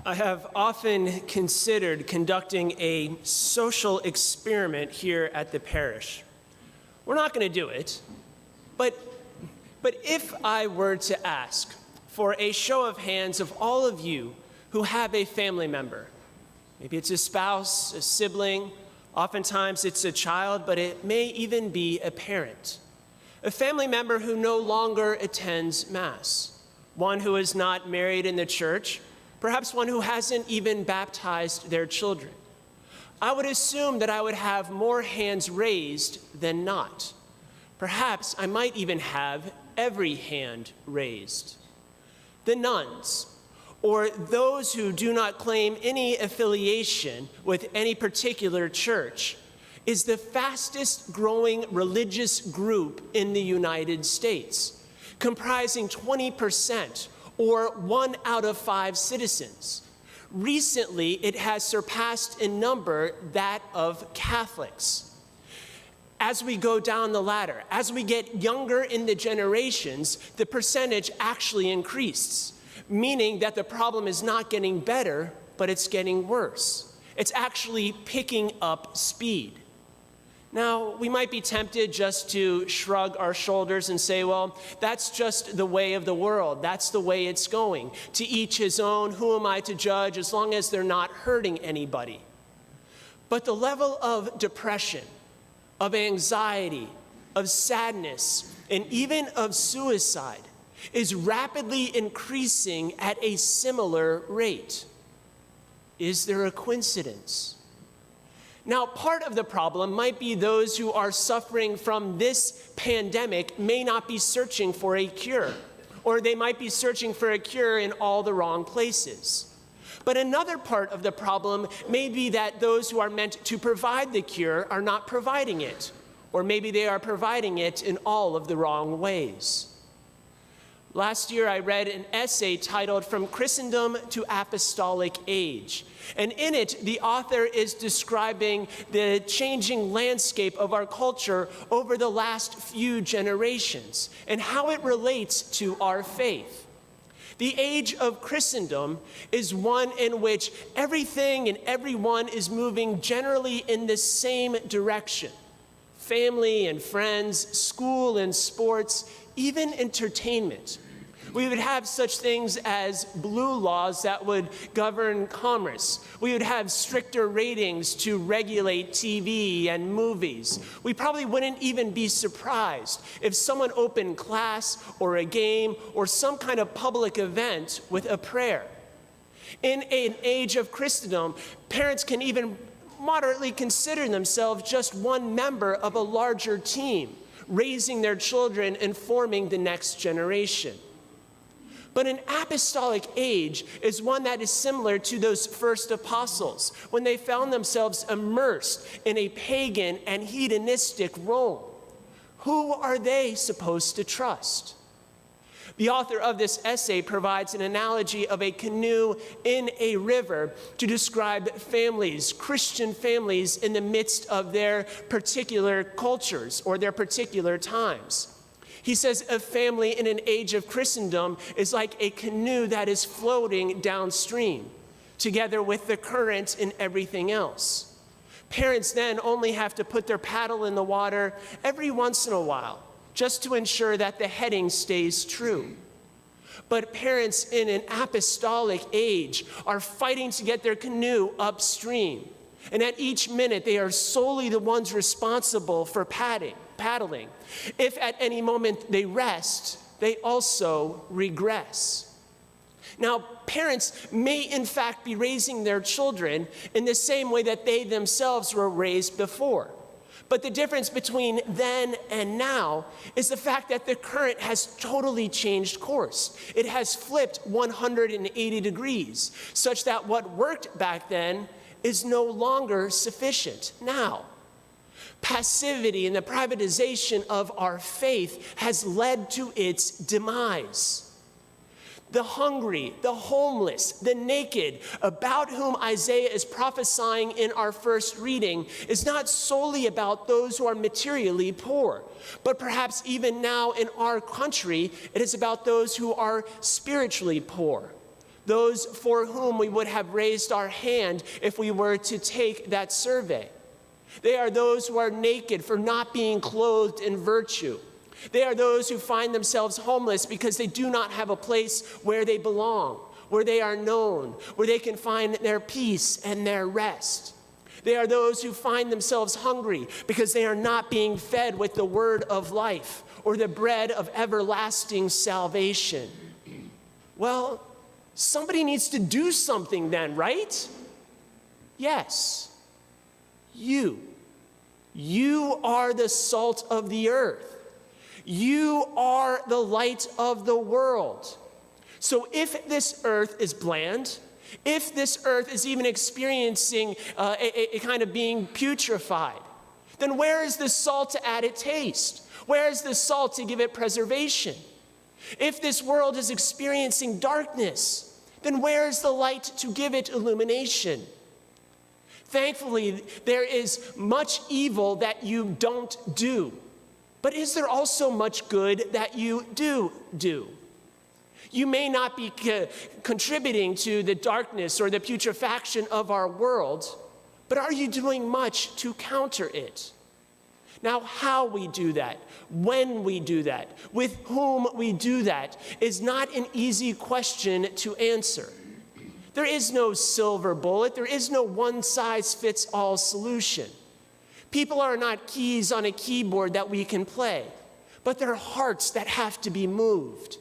I have often considered conducting a social experiment here at the parish. We're not going to do it, but if I were to ask for a show of hands of all of you who have a family member, maybe it's a spouse, a sibling, oftentimes it's a child, but it may even be a parent, a family member who no longer attends Mass, one who is not married in the church, perhaps one who hasn't even baptized their children. I would assume that I would have more hands raised than not. Perhaps I might even have every hand raised. The nuns, or those who do not claim any affiliation with any particular church, is the fastest growing religious group in the United States, comprising 20%, or 1 out of 5 citizens. Recently, it has surpassed in number that of Catholics. As we go down the ladder, as we get younger in the generations, the percentage actually increased, meaning that the problem is not getting better, but it's getting worse. It's actually picking up speed. Now, we might be tempted just to shrug our shoulders and say, well, that's just the way of the world. That's the way it's going. To each his own. Who am I to judge as long as they're not hurting anybody? But the level of depression, of anxiety, of sadness, and even of suicide is rapidly increasing at a similar rate. Is there a coincidence? Now, part of the problem might be those who are suffering from this pandemic may not be searching for a cure, or they might be searching for a cure in all the wrong places. But another part of the problem may be that those who are meant to provide the cure are not providing it, or maybe they are providing it in all of the wrong ways. Last year, I read an essay titled From Christendom to Apostolic Age. And in it, the author is describing the changing landscape of our culture over the last few generations and how it relates to our faith. The age of Christendom is one in which everything and everyone is moving generally in the same direction. Family and friends, school and sports, even entertainment. We would have such things as blue laws that would govern commerce. We would have stricter ratings to regulate TV and movies. We probably wouldn't even be surprised if someone opened class or a game or some kind of public event with a prayer. In an age of Christendom, parents can even moderately consider themselves just one member of a larger team, raising their children and forming the next generation. But an apostolic age is one that is similar to those first apostles when they found themselves immersed in a pagan and hedonistic Rome. Who are they supposed to trust? The author of this essay provides an analogy of a canoe in a river to describe families, Christian families, in the midst of their particular cultures or their particular times. He says a family in an age of Christendom is like a canoe that is floating downstream, together with the current and everything else. Parents then only have to put their paddle in the water every once in a while, just to ensure that the heading stays true. But parents in an apostolic age are fighting to get their canoe upstream. And at each minute, they are solely the ones responsible for paddling. If at any moment they rest, they also regress. Now, parents may in fact be raising their children in the same way that they themselves were raised before. But the difference between then and now is the fact that the current has totally changed course. It has flipped 180 degrees, such that what worked back then is no longer sufficient now. Passivity and the privatization of our faith has led to its demise. The hungry, the homeless, the naked, about whom Isaiah is prophesying in our first reading, is not solely about those who are materially poor, but perhaps even now in our country, it is about those who are spiritually poor. those for whom we would have raised our hand if we were to take that survey. They are those who are naked for not being clothed in virtue. They are those who find themselves homeless because they do not have a place where they belong, where they are known, where they can find their peace and their rest. They are those who find themselves hungry because they are not being fed with the word of life or the bread of everlasting salvation. Well, somebody needs to do something then, right? Yes. You are the salt of the earth. You are the light of the world. So if this earth is bland, if this earth is even experiencing a kind of being putrefied, then where is the salt to add it taste? Where is the salt to give it preservation? If this world is experiencing darkness, then where is the light to give it illumination? Thankfully, there is much evil that you don't do. But is there also much good that you do? You may not be contributing to the darkness or the putrefaction of our world, but are you doing much to counter it? Now, how we do that, when we do that, with whom we do that, is not an easy question to answer. There is no silver bullet. There is no one-size-fits-all solution. People are not keys on a keyboard that we can play, but they're hearts that have to be moved.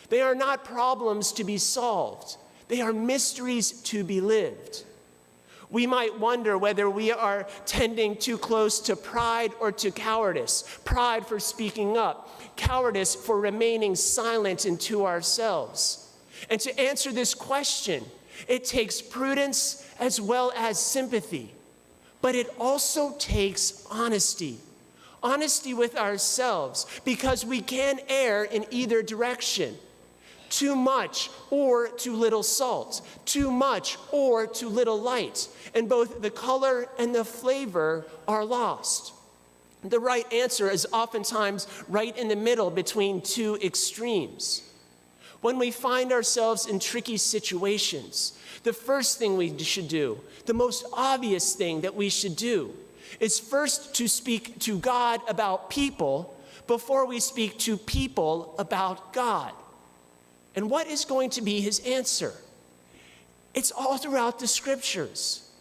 They are not problems to be solved. They are mysteries to be lived. We might wonder whether we are tending too close to pride or to cowardice. Pride for speaking up, cowardice for remaining silent and to ourselves. And to answer this question, it takes prudence as well as sympathy, but it also takes honesty. Honesty with ourselves, because we can err in either direction. Too much or too little salt, too much or too little light, and both the color and the flavor are lost. The right answer is oftentimes right in the middle between two extremes. When we find ourselves in tricky situations, the first thing we should do, the most obvious thing that we should do, is first to speak to God about people before we speak to people about God. And what is going to be his answer? It's all throughout the scriptures.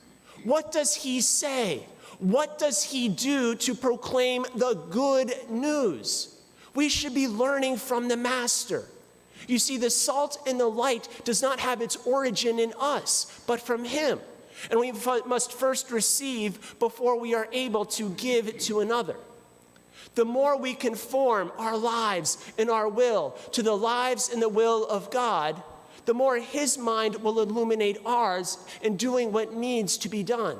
What does he say? What does he do to proclaim the good news? We should be learning from the master. You see, the salt and the light does not have its origin in us, but from him. And we must first receive before we are able to give to another. The more we conform our lives and our will to the lives and the will of God, the more his mind will illuminate ours in doing what needs to be done.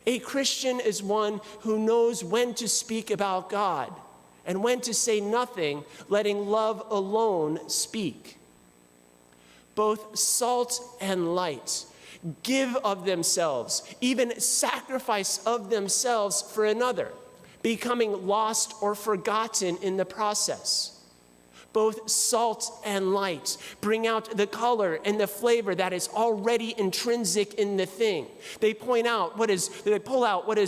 A Christian is one who knows when to speak about God and when to say nothing, letting love alone speak. Both salt and light give of themselves, even sacrifice of themselves for another, becoming lost or forgotten in the process. Both salt and light bring out the color and the flavor that is already intrinsic in the thing. They pull out what is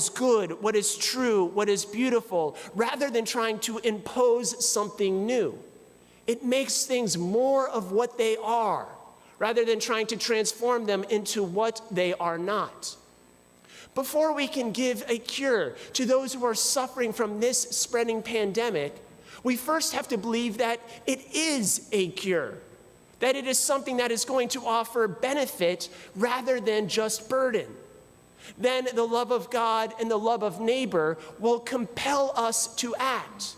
good, what is true, what is beautiful, rather than trying to impose something new. It makes things more of what they are, rather than trying to transform them into what they are not. Before we can give a cure to those who are suffering from this spreading pandemic, we first have to believe that it is a cure, that it is something that is going to offer benefit rather than just burden. Then the love of God and the love of neighbor will compel us to act,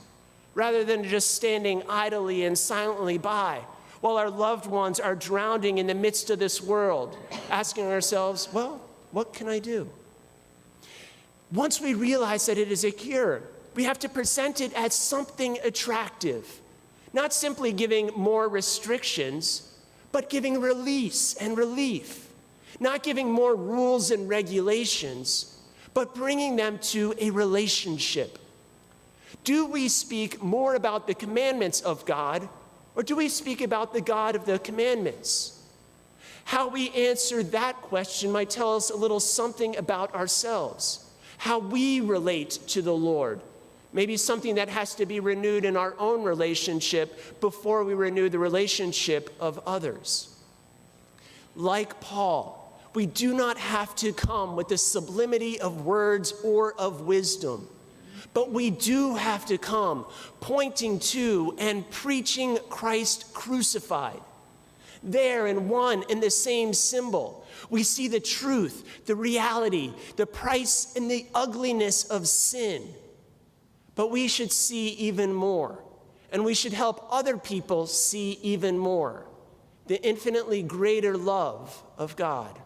rather than just standing idly and silently by while our loved ones are drowning in the midst of this world, asking ourselves, well, what can I do? Once we realize that it is a cure, we have to present it as something attractive, not simply giving more restrictions, but giving release and relief, not giving more rules and regulations, but bringing them to a relationship. Do we speak more about the commandments of God, or do we speak about the God of the commandments? How we answer that question might tell us a little something about ourselves, how we relate to the Lord. Maybe something that has to be renewed in our own relationship before we renew the relationship of others. Like Paul, we do not have to come with the sublimity of words or of wisdom, but we do have to come pointing to and preaching Christ crucified. There in one and the same symbol, we see the truth, the reality, the price, and the ugliness of sin. But we should see even more, and we should help other people see even more, the infinitely greater love of God.